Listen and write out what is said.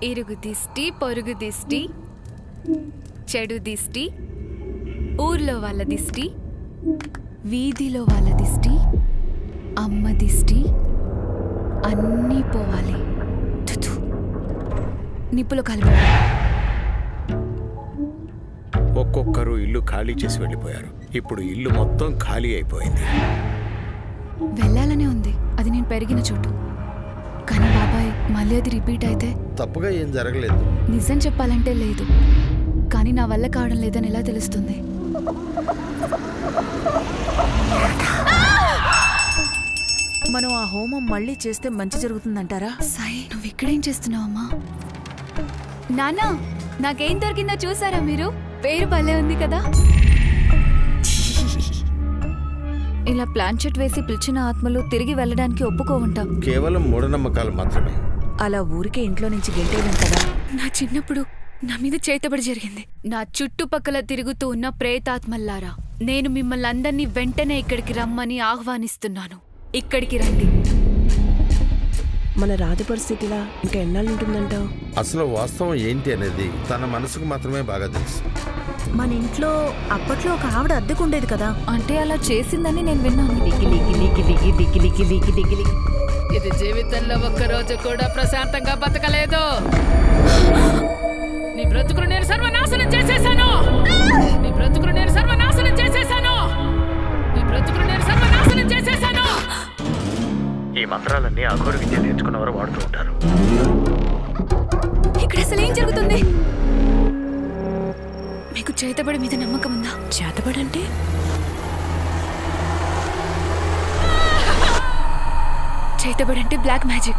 ఇరుగు దిష్టి, పొరుగు దిష్టి, చెడు దిష్టి, ఊర్లో వాళ్ళ దిష్టి, వీధిలో వాళ్ళ దిష్టి, అమ్మ దిష్టి అన్నీ పోవాలి. నిప్పులో కలిపి ఒక్కొక్కరు ఇల్లు ఖాళీ చేసి వెళ్ళిపోయారు. ఇప్పుడు ఇల్లు మొత్తం ఖాళీ అయిపోయింది. వెళ్ళాలనే ఉంది, అది నేను పెరిగిన చోటు. కానీ బాబాయ్ మళ్ళీ అది రిపీట్ అయితే? తప్పుగా ఏం జరగలేదు. నిజం చెప్పాలంటే లేదు, కానీ నా వల్ల కావడం లేదని ఎలా తెలుస్తుంది? మనం ఆ హోమం మళ్ళీ చేస్తే మంచి జరుగుతుందంటారా? సాయి, నువ్వు ఇక్కడేం చేస్తున్నావమ్మా? నాన్నా, నాకేం దొరికిందో చూసారా మీరు? పేరు భలే ఉంది కదా. ఇలా ప్లాన్చెట్ వేసి పిలిచిన ఆత్మలు తిరిగి వెళ్ళడానికి ఒప్పుకోవుంటాం. కేవలం మూఢనమ్మకాలు మాత్రమే. అలా ఊరికే ఇంట్లో నుంచి గెంటేయడం కదా. నా చిన్నప్పుడు నా మీద చేతబడి జరిగింది. నా చుట్టుపక్కల తిరుగుతూ ఉన్న ప్రేతాత్మల్లారా, నేను మిమ్మల్ని అందరినీ వెంటనే ఇక్కడికి రమ్మని ఆహ్వానిస్తున్నాను. ఇక్కడికి రండి. మన రాధ పరిస్థితిలా ఇంకా ఎన్నాళ్ళు ఉంటుందంటావు? అసలు వాస్తవం ఏంటి అనేది తన మనసుకు మాత్రమే బాగా తెలుసు. మన ఇంట్లో అప్పట్లో ఒక ఆవిడ అద్దెకుండేది కదా. అంటే అలా చేసిందని నేను విన్నాను. ఇది జీవితంలో ఒక్కరోజు కూడా ప్రశాంతంగా బతకలేదు. నీ బ్రతుకును నేను సర్వనాశనం చేసేశాను. నీ బ్రతుకును నేను సర్వనాశనం చేసేశాను. నీ బ్రతుకును నేను సర్వనాశనం చేసేశాను. ఈ మంత్రాలన్నీ అఘోర విద్య నేర్చుకున్నవారు వాడుతూ ఉంటారు. ఇక్కడ అసలు ఏం జరుగుతుంది? మీకు చేతబడి మీద నమ్మకం ఉందా? చేతబడి అంటే? చేతబడి అంటే బ్లాక్ మ్యాజిక్.